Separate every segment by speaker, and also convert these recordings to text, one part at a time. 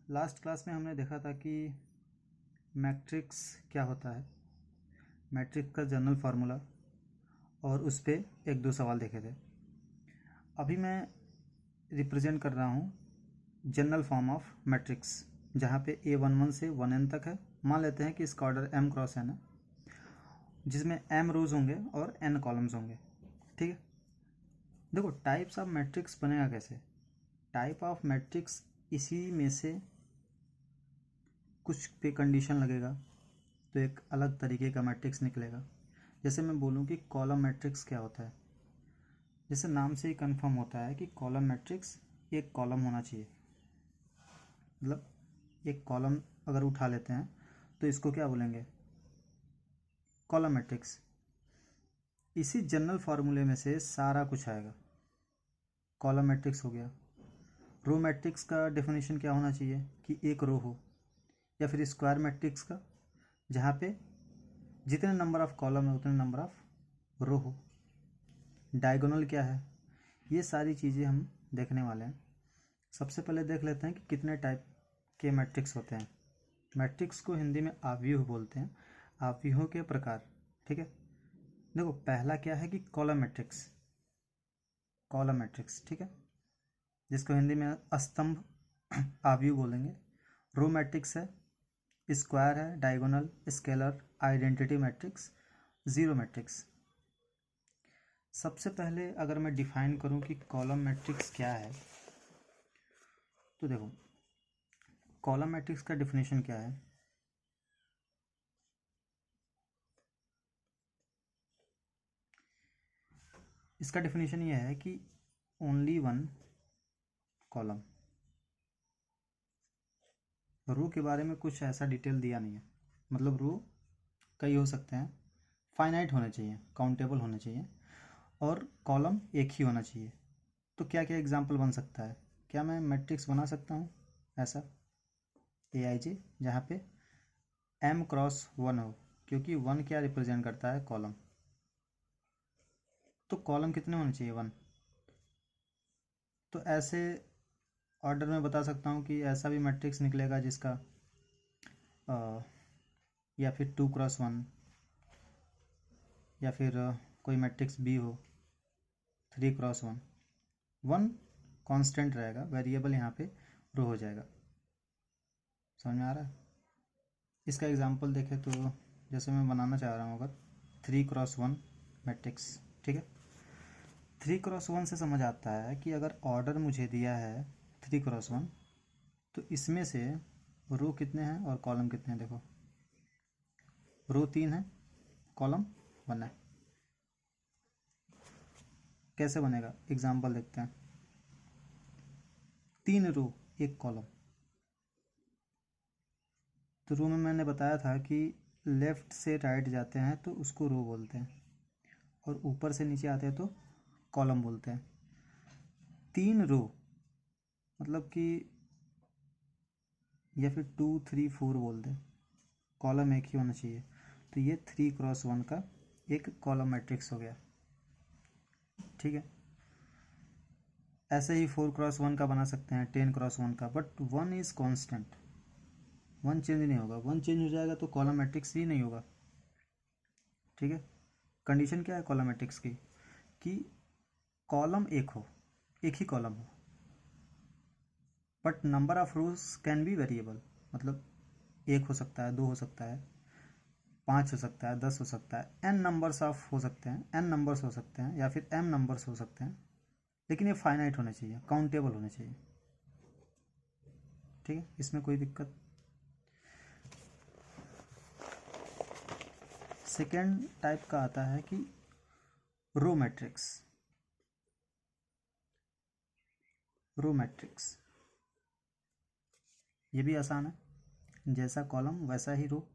Speaker 1: Last class में हमने देखा था कि मैट्रिक्स क्या होता है, मैट्रिक्स का जनरल फार्मूला, और उस पर एक दो सवाल देखे थे। अभी मैं रिप्रेजेंट कर रहा हूँ जनरल फॉर्म ऑफ मैट्रिक्स, जहाँ पे A11 से 1n तक है। मान लेते हैं कि इसका ऑर्डर m क्रॉस n है, जिसमें m रोज होंगे और n कॉलम्स होंगे। ठीक है, देखो टाइप्स ऑफ मैट्रिक्स बनेगा कैसे। टाइप ऑफ मैट्रिक्स इसी में से कुछ पे कंडीशन लगेगा तो एक अलग तरीके का मैट्रिक्स निकलेगा। जैसे मैं बोलूँ कि कॉलम मैट्रिक्स क्या होता है, जैसे नाम से ही कंफर्म होता है कि कॉलम मैट्रिक्स एक कॉलम होना चाहिए। मतलब एक कॉलम अगर उठा लेते हैं तो इसको क्या बोलेंगे, कॉलम मैट्रिक्स। इसी जनरल फार्मूले में से सारा कुछ आएगा। कॉलम मैट्रिक्स हो गया। रो मैट्रिक्स का डेफिनेशन क्या होना चाहिए कि एक रो हो, या फिर स्क्वायर मैट्रिक्स का जहाँ पे जितने नंबर ऑफ कॉलम है उतने नंबर ऑफ रो हो। डायगोनल क्या है, ये सारी चीज़ें हम देखने वाले हैं। सबसे पहले देख लेते हैं कि कितने टाइप के मैट्रिक्स होते हैं। मैट्रिक्स को हिंदी में आव्यूह बोलते हैं, आव्यूहों के प्रकार। ठीक है, देखो पहला क्या है कि कॉलम मैट्रिक्स। कॉलम मैट्रिक्स, ठीक है, जिसको हिंदी में स्तंभ आव्यूह बोलेंगे। रो मैट्रिक्स है, स्क्वायर है, diagonal, scalar, identity matrix, zero matrix. सबसे पहले अगर मैं डिफाइन करूं कि कॉलम मैट्रिक्स क्या है, तो देखो कॉलम मैट्रिक्स का डिफिनेशन क्या है। इसका डिफिनेशन ये है कि ओनली वन कॉलम। रो के बारे में कुछ ऐसा डिटेल दिया नहीं है, मतलब रो कई हो सकते हैं, फाइनाइट होने चाहिए, काउंटेबल होने चाहिए, और कॉलम एक ही होना चाहिए। तो क्या क्या एग्जांपल बन सकता है, क्या मैं मैट्रिक्स बना सकता हूँ ऐसा AIJ जहाँ पे m क्रॉस 1 हो, क्योंकि 1 क्या रिप्रेजेंट करता है, कॉलम। तो कॉलम कितने होने चाहिए, 1। तो ऐसे ऑर्डर में बता सकता हूँ कि ऐसा भी मैट्रिक्स निकलेगा जिसका या फिर 2 क्रॉस 1, या फिर कोई मैट्रिक्स B हो 3 क्रॉस 1। 1 कांस्टेंट रहेगा, वेरिएबल यहाँ पे रो हो जाएगा। समझ में आ रहा है। इसका एग्जांपल देखें तो जैसे मैं बनाना चाह रहा हूँ अगर 3 क्रॉस 1 मैट्रिक्स, ठीक है। 3 क्रॉस 1 से समझ आता है कि अगर ऑर्डर मुझे दिया है 3 क्रॉस 1, तो इसमें से रो कितने हैं और कॉलम कितने हैं। देखो रो 3 है, कॉलम 1 है। कैसे बनेगा, एग्जाम्पल देखते हैं। 3 रो 1 कॉलम। तो रो में मैंने बताया था कि लेफ़्ट से राइट जाते हैं तो उसको रो बोलते हैं, और ऊपर से नीचे आते हैं तो कॉलम बोलते हैं। 3 रो मतलब कि, या फिर 2 3 4 बोल दें, कॉलम एक ही होना चाहिए। तो ये 3 क्रॉस 1 का एक कॉलम मैट्रिक्स हो गया। ठीक है, ऐसे ही 4 क्रॉस 1 का बना सकते हैं, 10 क्रॉस 1 का, बट 1 इज़ कांस्टेंट। 1 चेंज नहीं होगा। 1 चेंज हो जाएगा तो कॉलम मैट्रिक्स ही नहीं होगा। ठीक है, कंडीशन क्या है कॉलम मैट्रिक्स की, कि कॉलम एक हो, एक ही कॉलम हो, but number of rose can be variable. मतलब 1 हो सकता है, 2 हो सकता है, 5 हो सकता है, 10 हो सकता है, n नंबर्स ऑफ हो सकते हैं, n नंबर्स हो सकते हैं, या फिर m नंबर्स हो सकते हैं, लेकिन ये फाइनाइट होने चाहिए, काउंटेबल होने चाहिए। ठीक है, इसमें कोई दिक्कत। सेकेंड टाइप का आता है कि रो मैट्रिक्स। रो मैट्रिक्स ये भी आसान है, जैसा कॉलम वैसा ही रो,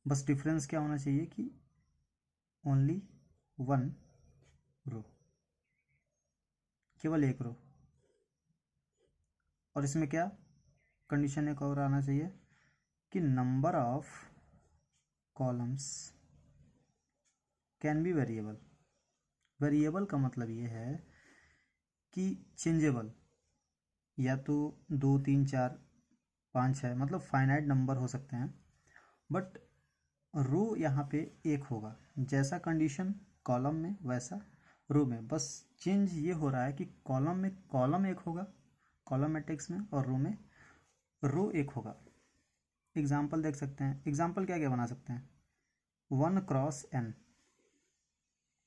Speaker 1: बस डिफरेंस क्या होना चाहिए कि ओनली 1 रो, केवल एक रो। और इसमें क्या कंडीशन एक और आना चाहिए कि number of columns can be variable. Variable का मतलब ये है कि चेंजेबल, या तो 2 3 4 5 6 मतलब फाइनाइट नंबर हो सकते हैं, बट रो यहाँ पे एक होगा। जैसा कंडीशन कॉलम में वैसा रो में, बस चेंज ये हो रहा है कि कॉलम में कॉलम एक होगा कॉलम मैट्रिक्स में, और रो में रो एक होगा। एग्जाम्पल देख सकते हैं। एग्जाम्पल क्या क्या बना सकते हैं? 1 क्रॉस n,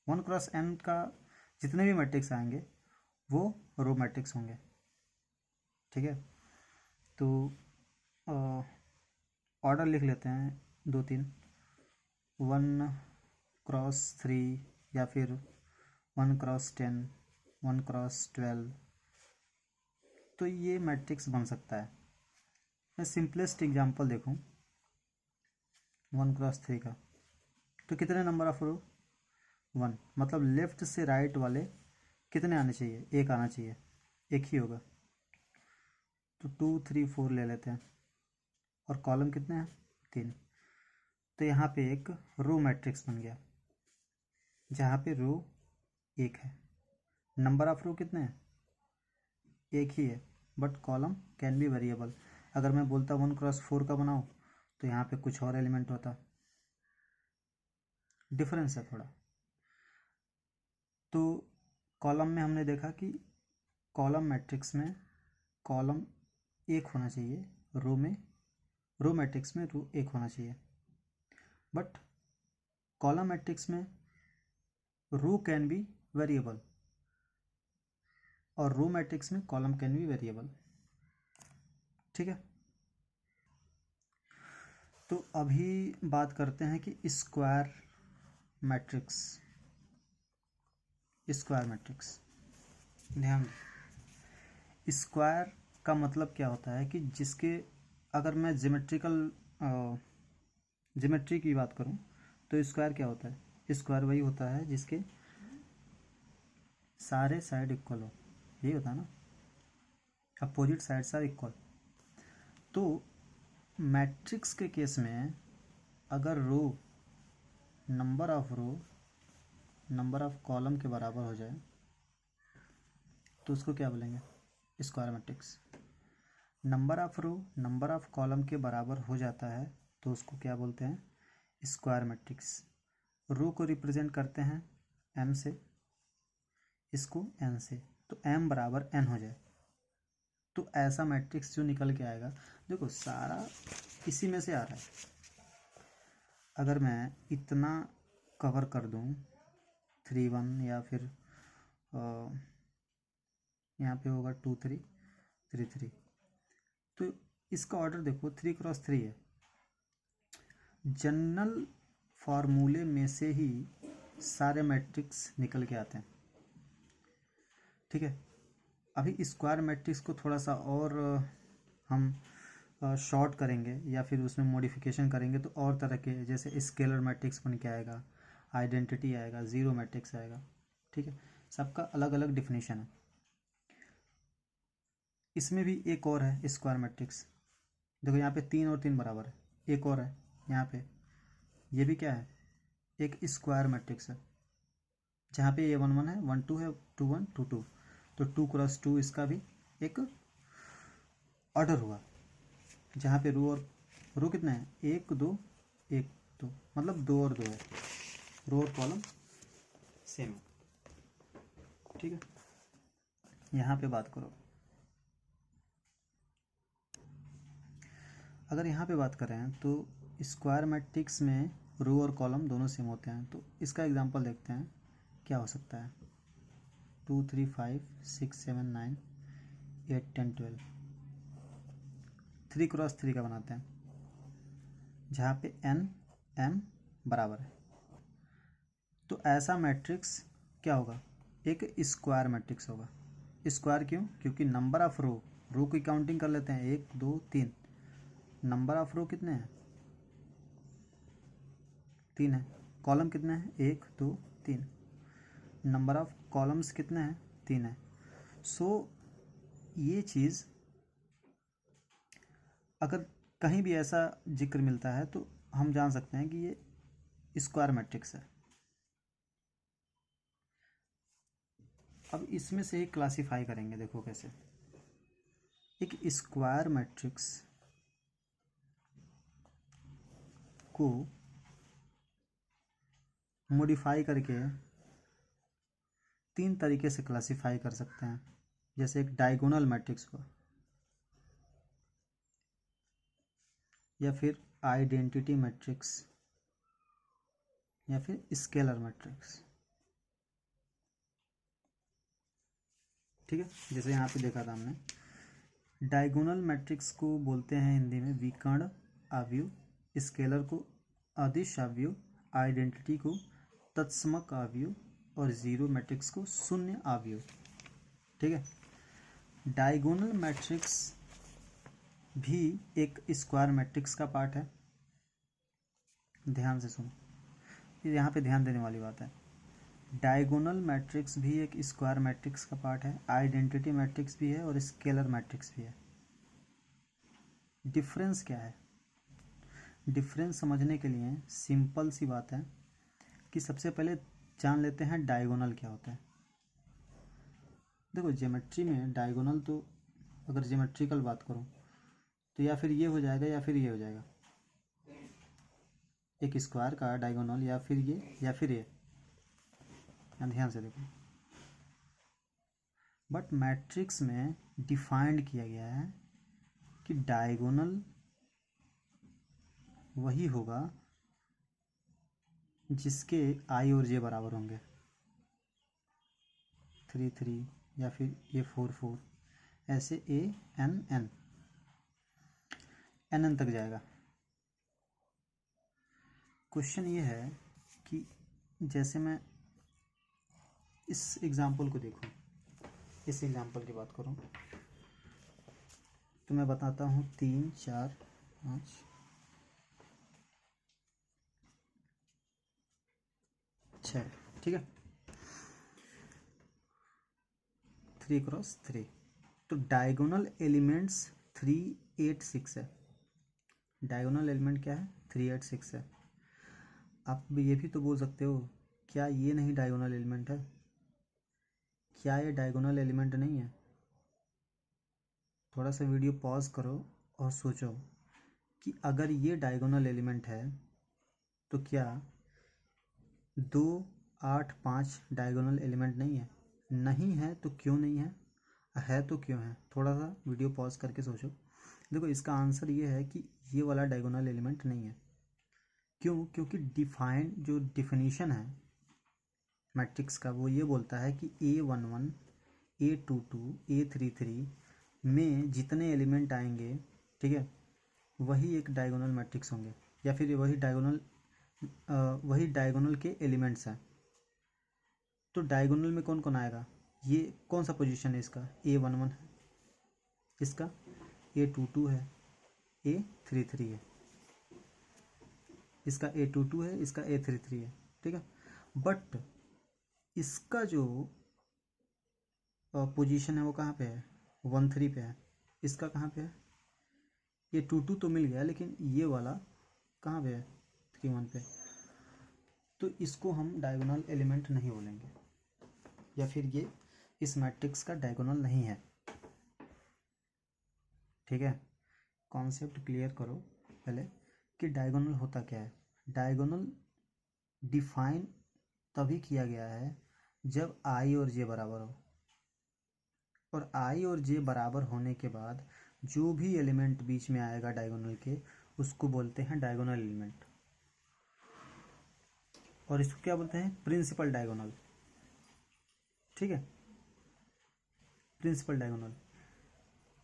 Speaker 1: 1 क्रॉस n का जितने भी मैट्रिक्स आएंगे वो रो मैट्रिक्स होंगे। ठीक है, तो ऑर्डर लिख लेते हैं 2 3। 1 क्रॉस 3 या फिर 1 क्रॉस 10, 1 क्रॉस 12, तो ये मैट्रिक्स बन सकता है। मैं सिंपलेस्ट एग्जांपल देखूं 1 क्रॉस 3 का, तो कितने नंबर ऑफ रो? 1, मतलब लेफ्ट से राइट वाले कितने आने चाहिए? एक आना चाहिए, एक ही होगा। तो 2 3 4 ले लेते हैं, और कॉलम कितने हैं? 3। तो यहाँ पे एक रो मैट्रिक्स बन गया जहाँ पे रो एक है। नंबर ऑफ रो कितने हैं? एक ही है, but column can be variable. अगर मैं बोलता 1 क्रॉस 4 का बनाओ तो यहाँ पे कुछ और एलिमेंट होता। डिफरेंस है थोड़ा। तो कॉलम में हमने देखा कि कॉलम मैट्रिक्स में कॉलम एक होना चाहिए, रो मैट्रिक्स में रो एक होना चाहिए, बट कॉलम मैट्रिक्स में रो कैन बी वेरिएबल और रो मैट्रिक्स में कॉलम कैन बी वेरिएबल। ठीक है, तो अभी बात करते हैं कि स्क्वायर मैट्रिक्स। स्क्वायर मैट्रिक्स, ध्यान दें, स्क्वायर का मतलब क्या होता है कि जिसके, अगर मैं ज्योमेट्री की बात करूं तो स्क्वायर क्या होता है? स्क्वायर वही होता है जिसके सारे साइड इक्वल हो, यही होता है ना, अपोजिट साइड्स आर इक्वल। तो मैट्रिक्स के केस में अगर नंबर ऑफ कॉलम के बराबर हो जाए तो उसको क्या बोलेंगे? Square matrix. Number of column के बराबर हो जाता है तो उसको क्या बोलते हैं? Square matrix. रो को रिप्रेजेंट करते हैं m से, इसको n से, तो m बराबर n हो जाए तो ऐसा मैट्रिक्स जो निकल के आएगा, देखो सारा इसी में से आ रहा है। अगर मैं इतना कवर कर दूं 3 1, या फिर यहाँ पे होगा 2 3 3 3, तो इसका ऑर्डर देखो 3 क्रॉस 3 है। जनरल फार्मूले में से ही सारे मैट्रिक्स निकल के आते हैं। ठीक है, अभी स्क्वायर मैट्रिक्स को थोड़ा सा और हम शॉर्ट करेंगे या फिर उसमें मॉडिफिकेशन करेंगे तो और तरह के, जैसे स्केलर मैट्रिक्स बन के आएगा, आइडेंटिटी आएगा, ज़ीरो मैट्रिक्स आएगा। ठीक है, सबका अलग अलग डिफिनीशन है। इसमें भी एक और है स्क्वायर मैट्रिक्स। देखो यहाँ पे 3 और 3 बराबर है, एक और है यहाँ पे, ये भी क्या है? एक स्क्वायर मैट्रिक्स है जहाँ पे ये 1 1 है, 1 2 है, 2 1 2 2, तो 2 क्रॉस 2 इसका भी एक ऑर्डर हुआ जहाँ पे रो कितने हैं? 1 2 1 2, मतलब 2 और 2 है, रो और कॉलम सेम है। ठीक है, यहाँ पे बात करो, अगर यहाँ पे बात करें तो स्क्वायर मैट्रिक्स में रो और कॉलम दोनों सेम होते हैं। तो इसका एग्जांपल देखते हैं क्या हो सकता है। 2 3 5 6 7 9 8 10 12, 3 क्रॉस 3 का बनाते हैं जहाँ पे n m बराबर है। तो ऐसा मैट्रिक्स क्या होगा? एक स्क्वायर मैट्रिक्स होगा। स्क्वायर क्यों? क्योंकि नंबर ऑफ रो की काउंटिंग कर लेते हैं, 1 2 3, नंबर ऑफ रो कितने हैं? 3 है। कॉलम कितने हैं? 1 2 3, नंबर ऑफ कॉलम्स कितने हैं? 3 है। सो ये चीज़ अगर कहीं भी ऐसा जिक्र मिलता है तो हम जान सकते हैं कि ये स्क्वायर मैट्रिक्स है। अब इसमें से ही क्लासीफाई करेंगे, देखो कैसे। एक स्क्वायर मैट्रिक्स को मॉडिफाई करके तीन तरीके से क्लासिफाई कर सकते हैं। जैसे एक डायगोनल मैट्रिक्स को, या फिर आइडेंटिटी मैट्रिक्स, या फिर स्केलर मैट्रिक्स। ठीक है, जैसे यहाँ पे देखा था हमने, डायगोनल मैट्रिक्स को बोलते हैं हिंदी में विकर्ण अवयव, स्केलर को अदिश अवयव, आइडेंटिटी को तत्समक अवयव, और जीरो मैट्रिक्स को शून्य अवयव। ठीक है, डायगोनल मैट्रिक्स भी एक स्क्वायर मैट्रिक्स का पार्ट है। ध्यान से सुनो, यहाँ पे ध्यान देने वाली बात है। डायगोनल मैट्रिक्स भी एक स्क्वायर मैट्रिक्स का पार्ट है, आइडेंटिटी मैट्रिक्स भी है, और स्केलर मैट्रिक्स भी है। डिफरेंस क्या है? डिफरेंस समझने के लिए सिंपल सी बात है कि सबसे पहले जान लेते हैं डायगोनल क्या होता है। देखो, ज्योमेट्री में डायगोनल तो, अगर ज्योमेट्रिकल बात करूँ तो या फिर ये हो जाएगा या फिर ये हो जाएगा, एक स्क्वायर का डायगोनल, या फिर ये या फिर ये। ध्यान से देखो, बट मैट्रिक्स में डिफाइंड किया गया है कि डायगोनल वही होगा जिसके आई और जे बराबर होंगे, 3 3, या फिर ये 4 4, ऐसे A N N N N तक जाएगा। क्वेश्चन ये है कि जैसे मैं इस एग्जाम्पल को देखूं, इस एग्जाम्पल की बात करूं, तो मैं बताता हूं 3 4 5 6। ठीक है, 3 क्रॉस 3, तो डायगोनल एलिमेंट्स 3 8 6 है। डायगोनल एलिमेंट क्या है? 3 8 6 है। आप ये भी तो बोल सकते हो, क्या ये नहीं डायगोनल एलिमेंट है? क्या ये डायगोनल एलिमेंट नहीं है? थोड़ा सा वीडियो पॉज करो और सोचो कि अगर ये डायगोनल एलिमेंट है तो क्या 2 8 5 डायगोनल एलिमेंट नहीं है? नहीं है तो क्यों नहीं है? है तो क्यों है? थोड़ा सा वीडियो पॉज करके सोचो। देखो, इसका आंसर ये है कि ये वाला डायगोनल एलिमेंट नहीं है। क्यों? क्योंकि डिफाइंड जो डिफिनीशन है मैट्रिक्स का, वो ये बोलता है कि A11 A22 A33 में जितने एलिमेंट आएंगे, ठीक है, वही एक डायगोनल मैट्रिक्स होंगे, या फिर वही डायगोनल के एलिमेंट्स हैं। तो डायगोनल में कौन कौन आएगा? ये कौन सा पोजीशन है इसका? A11 है, इसका A22 है, A33 है, इसका A22 है, इसका A33 है। ठीक है, बट इसका जो पोजीशन है वो कहाँ पे है? 1 3 पे है। इसका कहाँ पे है? ये 2 2 तो मिल गया, लेकिन ये वाला कहाँ पे है? 3 1 पे। तो इसको हम डायगोनल एलिमेंट नहीं बोलेंगे, या फिर ये इस मैट्रिक्स का डायगोनल नहीं है। ठीक है, कॉन्सेप्ट क्लियर करो पहले कि डायगोनल होता क्या है। डायगोनल डिफाइन तभी किया गया है जब आई और जे बराबर हो, और आई और जे बराबर होने के बाद जो भी एलिमेंट बीच में आएगा डायगोनल के, उसको बोलते हैं डायगोनल एलिमेंट, और इसको क्या बोलते हैं? Principal diagonal. ठीक है, प्रिंसिपल डायगोनल।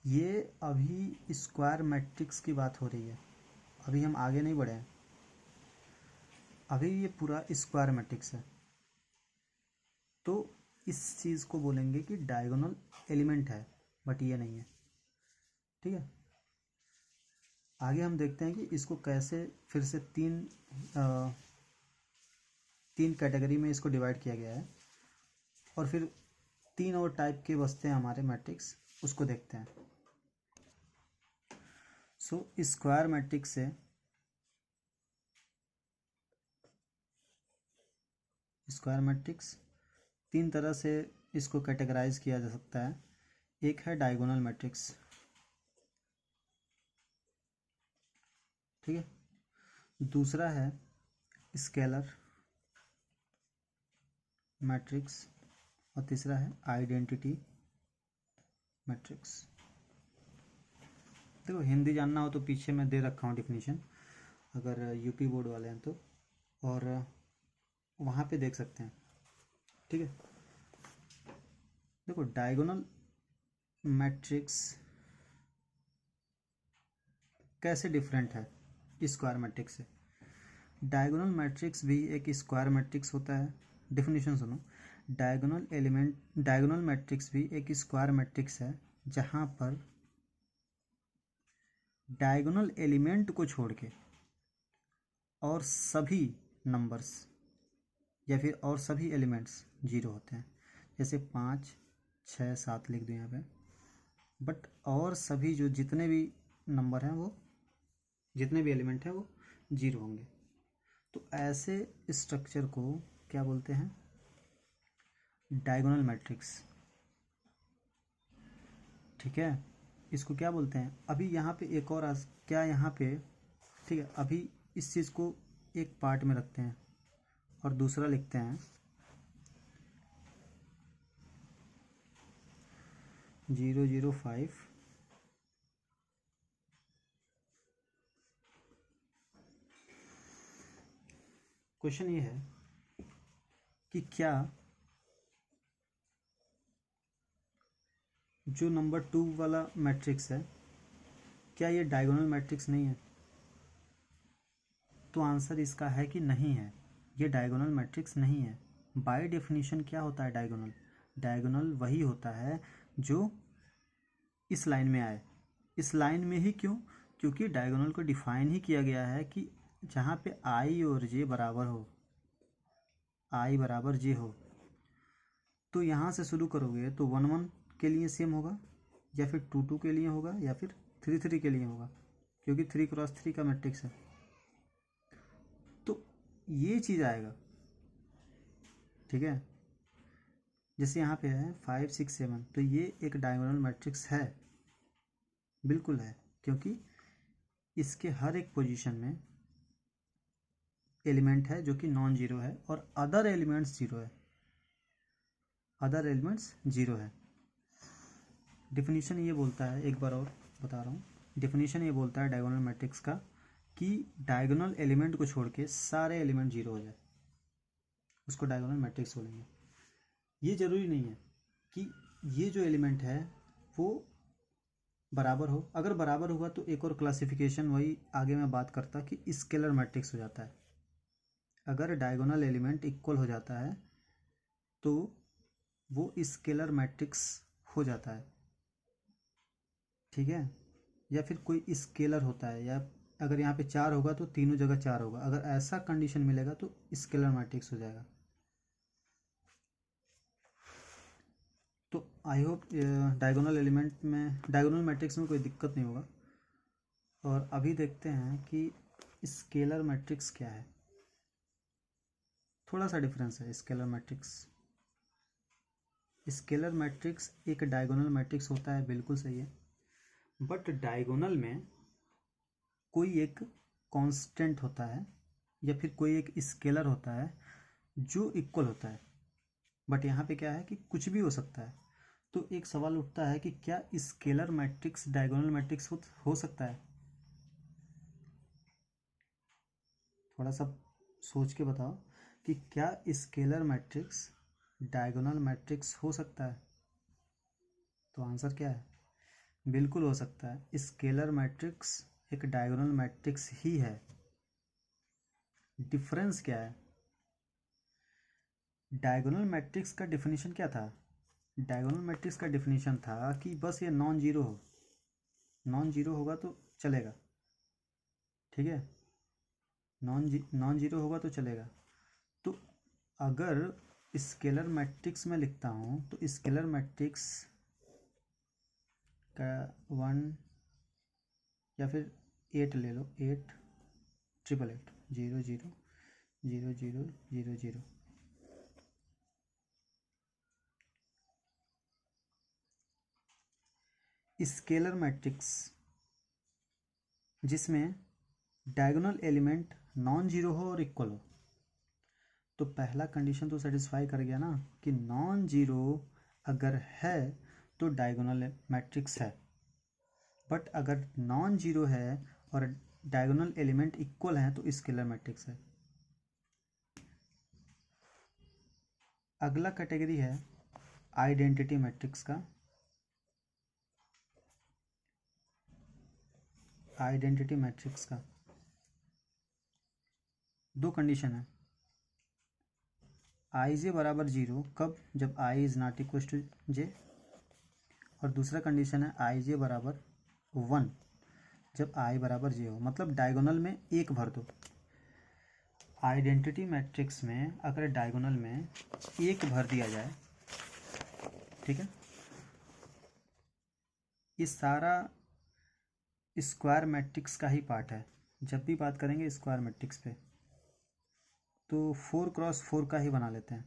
Speaker 1: ये अभी स्क्वायर मैट्रिक्स की बात हो रही है, अभी हम आगे नहीं बढ़े हैं, अभी ये पूरा स्क्वायर मैट्रिक्स है। तो इस चीज़ को बोलेंगे कि डायगोनल एलिमेंट है, बट ये नहीं है। ठीक है, आगे हम देखते हैं कि इसको कैसे फिर से तीन कैटेगरी में इसको डिवाइड किया गया है, और फिर 3 और टाइप के बचते हैं हमारे मैट्रिक्स, उसको देखते हैं। सो स्क्वायर मैट्रिक्स से स्क्वायर मैट्रिक्स 3 तरह से इसको कैटेगराइज किया जा सकता है। एक है डायगोनल मैट्रिक्स। ठीक है, दूसरा है स्केलर मैट्रिक्स और तीसरा है आइडेंटिटी मैट्रिक्स। देखो हिंदी जानना हो तो पीछे मैं दे रखा हूँ डिफिनीशन, अगर यूपी बोर्ड वाले हैं तो, और वहाँ पे देख सकते हैं। ठीक है, देखो डायगोनल मैट्रिक्स कैसे डिफरेंट है स्क्वायर मैट्रिक्स से। डायगोनल मैट्रिक्स भी एक स्क्वायर मैट्रिक्स होता है। डिफिनीशन सुनो, डायगोनल मैट्रिक्स भी एक स्क्वायर मैट्रिक्स है जहाँ पर डायगोनल एलिमेंट को छोड़ के और सभी नंबर्स या फिर और सभी एलिमेंट्स जीरो होते हैं। जैसे 5, 6, 7 लिख दो यहाँ पे, बट और सभी जो जितने भी नंबर हैं वो, जितने भी एलिमेंट हैं वो जीरो होंगे। तो ऐसे स्ट्रक्चर को क्या बोलते हैं? Diagonal matrix. ठीक है, इसको क्या बोलते हैं? अभी यहाँ पे एक और क्या यहाँ पे, ठीक है, अभी इस चीज़ को एक पार्ट में रखते हैं और दूसरा लिखते हैं 005। क्वेश्चन ये है कि क्या जो नंबर 2 वाला मैट्रिक्स है, क्या ये डायगोनल मैट्रिक्स नहीं है? तो आंसर इसका है कि नहीं है, ये डायगोनल मैट्रिक्स नहीं है। बाय डेफिनेशन क्या होता है डायगोनल? डायगोनल वही होता है जो इस लाइन में आए। इस लाइन में ही क्यों? क्योंकि डायगोनल को डिफाइन ही किया गया है कि जहाँ पे आई और जे बराबर हो, आई बराबर जे हो, तो यहाँ से शुरू करोगे तो 1 1 के लिए सेम होगा, या फिर 2 2 के लिए होगा, या फिर 3 3 के लिए होगा, क्योंकि 3 क्रॉस 3 का मैट्रिक्स है। तो ये चीज़ आएगा। ठीक है, जैसे यहाँ पे है 5 6 7, तो ये एक डायगोनल मैट्रिक्स है, बिल्कुल है, क्योंकि इसके हर एक पोजीशन में एलिमेंट है जो कि नॉन जीरो है और अदर एलिमेंट्स जीरो है, अदर एलिमेंट्स जीरो है। डिफिनीशन ये बोलता है, एक बार और बता रहा हूँ, डिफिनीशन ये बोलता है डायगोनल मैट्रिक्स का कि डायगोनल एलिमेंट को छोड़ के सारे एलिमेंट जीरो हो जाए, उसको डायगोनल मैट्रिक्स बोलेंगे। ये जरूरी नहीं है कि ये जो एलिमेंट है वो बराबर हो। अगर बराबर होगा तो एक और क्लासिफिकेशन वही आगे मैं बात करता कि स्केलर मैट्रिक्स हो जाता है। अगर डायगोनल एलिमेंट इक्वल हो जाता है तो वो स्केलर मैट्रिक्स हो जाता है। ठीक है, या फिर कोई स्केलर होता है, या अगर यहाँ पे 4 होगा तो तीनों जगह 4 होगा, अगर ऐसा कंडीशन मिलेगा तो स्केलर मैट्रिक्स हो जाएगा। तो आई होप डायगोनल मैट्रिक्स में कोई दिक्कत नहीं होगा। और अभी देखते हैं कि स्केलर मैट्रिक्स क्या है। थोड़ा सा डिफरेंस है स्केलर मैट्रिक्स। स्केलर मैट्रिक्स एक डायगोनल मैट्रिक्स होता है, बिल्कुल सही है, बट डायगोनल में कोई एक कांस्टेंट होता है या फिर कोई एक स्केलर होता है जो इक्वल होता है। बट यहाँ पे क्या है कि कुछ भी हो सकता है। तो एक सवाल उठता है कि क्या स्केलर मैट्रिक्स डायगोनल मैट्रिक्स हो सकता है? थोड़ा सा सोच के बताओ कि क्या स्केलर मैट्रिक्स डायगोनल मैट्रिक्स हो सकता है? तो आंसर क्या है? बिल्कुल हो सकता है। स्केलर मैट्रिक्स एक डायगोनल मैट्रिक्स ही है। डिफरेंस क्या है? डायगोनल मैट्रिक्स का डिफिनीशन क्या था? डायगोनल मैट्रिक्स का डिफिनीशन था कि बस ये नॉन जीरो हो, नॉन जीरो होगा तो चलेगा। ठीक है, नॉन जीरो होगा तो चलेगा। तो अगर स्केलर मैट्रिक्स में लिखता हूँ तो स्केलर मैट्रिक्स का 1 या फिर 8 ले लो, 8 8 8 0 0 0 0 0 0। स्केलर मैट्रिक्स जिसमें डायगोनल एलिमेंट नॉन जीरो हो और इक्वल हो। तो पहला कंडीशन तो सेटिस्फाई कर गया ना कि नॉन जीरो अगर है तो डायगोनल मैट्रिक्स है, बट अगर नॉन जीरो है और डायगोनल एलिमेंट इक्वल हैं तो स्केलर मैट्रिक्स है। अगला कैटेगरी है आइडेंटिटी मैट्रिक्स का। आइडेंटिटी मैट्रिक्स का दो कंडीशन है, आई जे बराबर जीरो कब, जब I is not equal to जे, और दूसरा कंडीशन है आई जे बराबर वन जब आई बराबर जे हो, मतलब डायगोनल में एक भर दो। आइडेंटिटी मैट्रिक्स में अगर डायगोनल में एक भर दिया जाए, ठीक है, ये सारा स्क्वायर मैट्रिक्स का ही पार्ट है। जब भी बात करेंगे स्क्वायर मैट्रिक्स पे तो 4x4 का ही बना लेते हैं।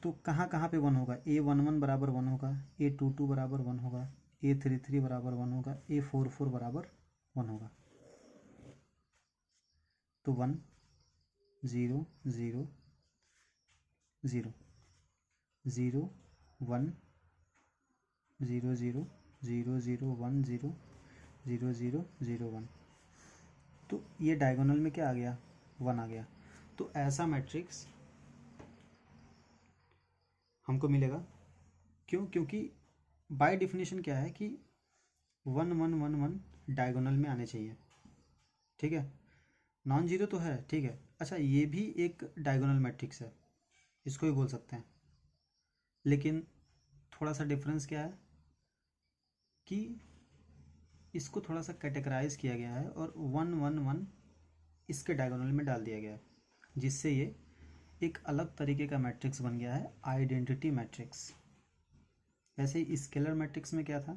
Speaker 1: तो कहाँ कहाँ पे वन होगा, A11 बराबर वन होगा, A22 बराबर वन होगा, A33 बराबर वन होगा, A44 बराबर वन होगा। तो 1 0 0 0 0 1 0 0 0 0 1 0 0 0 0 1। तो ये डायगोनल में क्या आ गया, वन आ गया। तो ऐसा मैट्रिक्स हमको मिलेगा। क्यों, क्योंकि बाय डेफिनेशन क्या है कि 1 1 1 1 डायगोनल में आने चाहिए, ठीक है। नॉन जीरो तो है, ठीक है। अच्छा, ये भी एक डायगोनल मैट्रिक्स है, इसको भी बोल सकते हैं, लेकिन थोड़ा सा डिफरेंस क्या है कि इसको थोड़ा सा कैटेगराइज किया गया है और 1 1 1 इसके डायगोनल में डाल दिया गया है, जिससे ये एक अलग तरीके का मैट्रिक्स बन गया है, आइडेंटिटी मैट्रिक्स। वैसे ही स्केलर मैट्रिक्स में क्या था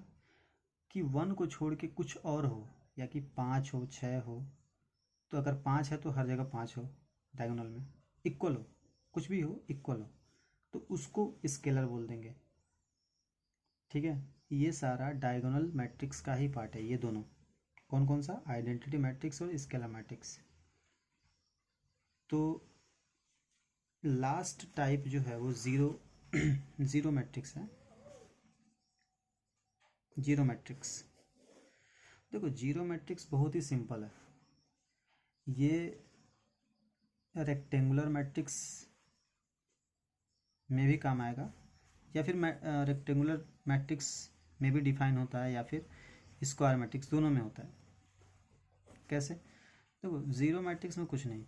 Speaker 1: कि वन को छोड़ के कुछ और हो, या कि 5 हो 6 हो, तो अगर 5 है तो हर जगह 5 हो, डायगोनल में इक्वल हो, कुछ भी हो इक्वल हो, तो उसको स्केलर बोल देंगे, ठीक है। ये सारा डायगोनल मैट्रिक्स का ही पार्ट है, ये दोनों। कौन कौन सा, आइडेंटिटी मैट्रिक्स और स्केलर मैट्रिक्स। तो लास्ट टाइप जो है वो ज़ीरो ज़ीरो मैट्रिक्स है। जीरो मैट्रिक्स, देखो जीरो मैट्रिक्स बहुत ही सिंपल है। ये रेक्टेंगुलर मैट्रिक्स में भी काम आएगा, या फिर रेक्टेंगुलर मैट्रिक्स में भी डिफाइन होता है, या फिर स्क्वायर मैट्रिक्स, दोनों में होता है। कैसे, देखो ज़ीरो मैट्रिक्स में कुछ नहीं,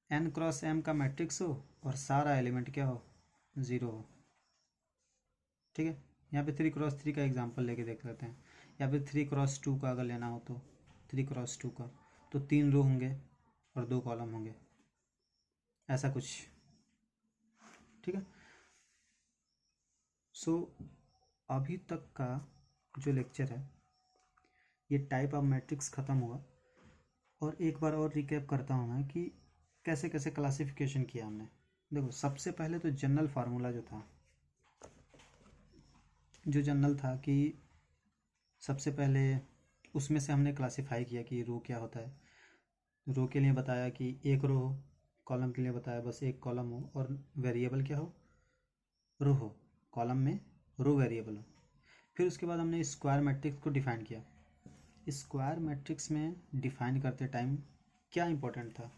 Speaker 1: n×m का मैट्रिक्स हो और सारा एलिमेंट क्या हो, ज़ीरो हो, ठीक है। यहाँ पे 3×3 का एग्जांपल लेके देख लेते हैं, या फिर 3×2 का अगर लेना हो तो 3×2 का, तो 3 रो होंगे और 2 कॉलम होंगे, ऐसा कुछ, ठीक है। सो अभी तक का जो लेक्चर है ये टाइप ऑफ मैट्रिक्स ख़त्म हुआ, और एक बार और रिकैप करता हूँ मैं कि कैसे कैसे क्लासिफिकेशन किया हमने। देखो सबसे पहले तो जनरल फार्मूला जो जनरल था कि सबसे पहले उसमें से हमने क्लासिफाई किया कि रो क्या होता है। रो के लिए बताया कि एक रो हो, कॉलम के लिए बताया बस एक कॉलम हो, और वेरिएबल क्या हो, रो हो, कॉलम में रो वेरिएबल हो। फिर उसके बाद हमने स्क्वायर मैट्रिक्स को डिफाइन किया। स्क्वायर मैट्रिक्स में डिफाइन करते टाइम क्या इंपॉर्टेंट था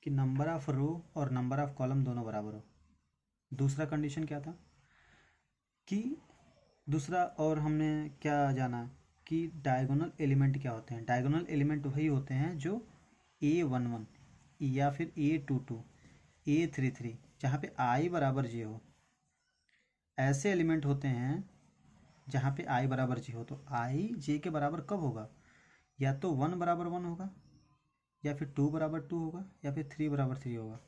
Speaker 1: कि नंबर ऑफ रो और नंबर ऑफ कॉलम दोनों बराबर हो। दूसरा कंडीशन क्या था कि दूसरा, और हमने क्या जाना कि डायगोनल एलिमेंट क्या होते हैं। डायगोनल एलिमेंट वही होते हैं जो A11 या फिर A22 A33 जहाँ पे I बराबर जे हो, ऐसे एलिमेंट होते हैं जहाँ पे I बराबर जे हो। तो I जे के बराबर कब होगा, या तो 1 बराबर 1 होगा, या फिर 2 बराबर 2 होगा, या फिर 3 बराबर 3 होगा,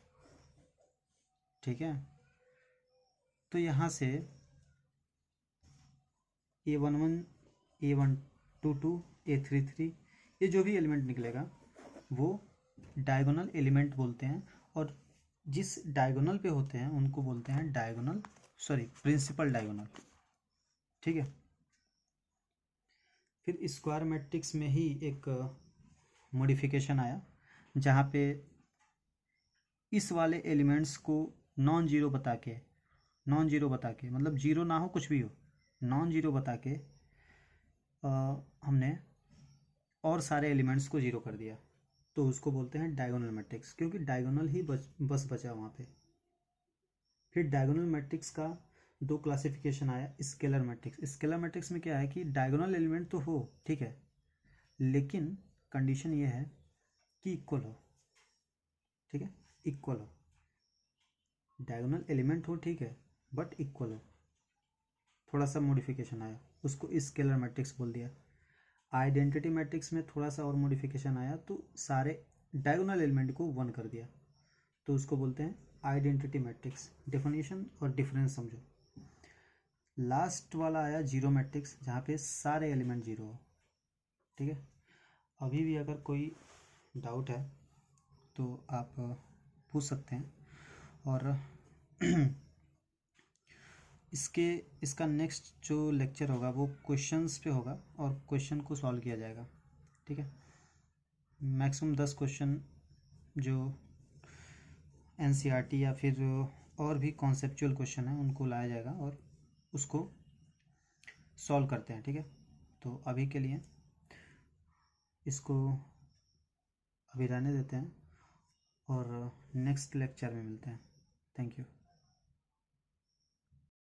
Speaker 1: ठीक है। तो यहाँ से A11 A122 A33 ये जो भी एलिमेंट निकलेगा वो डायगोनल एलिमेंट बोलते हैं, और जिस डायगोनल पे होते हैं उनको बोलते हैं प्रिंसिपल डायगोनल, ठीक है। फिर स्क्वायर मैट्रिक्स में ही एक मॉडिफिकेशन आया जहाँ पे इस वाले एलिमेंट्स को नॉन जीरो बता के मतलब जीरो ना हो कुछ भी हो, नॉन जीरो बता के हमने और सारे एलिमेंट्स को जीरो कर दिया, तो उसको बोलते हैं डायगोनल मैट्रिक्स, क्योंकि डायगोनल ही बस बचा वहाँ पे। फिर डायगोनल मैट्रिक्स का दो क्लासिफिकेशन आया, स्केलर मैट्रिक्स। स्केलर मैट्रिक्स में क्या है कि डायगोनल एलिमेंट तो हो, ठीक है, लेकिन कंडीशन ये है कि इक्वल हो, ठीक है, इक्वल हो, डायगोनल एलिमेंट हो, ठीक है, बट इक्वल हो। थोड़ा सा मॉडिफिकेशन आया, उसको स्केलर मैट्रिक्स बोल दिया। आइडेंटिटी मैट्रिक्स में थोड़ा सा और मॉडिफिकेशन आया, तो सारे डायगोनल एलिमेंट को वन कर दिया, तो उसको बोलते हैं आइडेंटिटी मैट्रिक्स। डेफिनेशन और डिफरेंस समझो। लास्ट वाला आया जीरो मैट्रिक्स, जहाँ पे सारे एलिमेंट जीरो हो, ठीक है। अभी भी अगर कोई डाउट है तो आप पूछ सकते हैं, और इसका नेक्स्ट जो लेक्चर होगा वो क्वेश्चंस पे होगा, और क्वेश्चन को सॉल्व किया जाएगा, ठीक है। मैक्सिमम 10 क्वेश्चन जो एनसीईआरटी या फिर और भी कॉन्सेप्चुअल क्वेश्चन है उनको लाया जाएगा और उसको सॉल्व करते हैं, ठीक है। तो अभी के लिए इसको अभी रहने देते हैं, और नेक्स्ट लेक्चर में मिलते हैं। Thank you.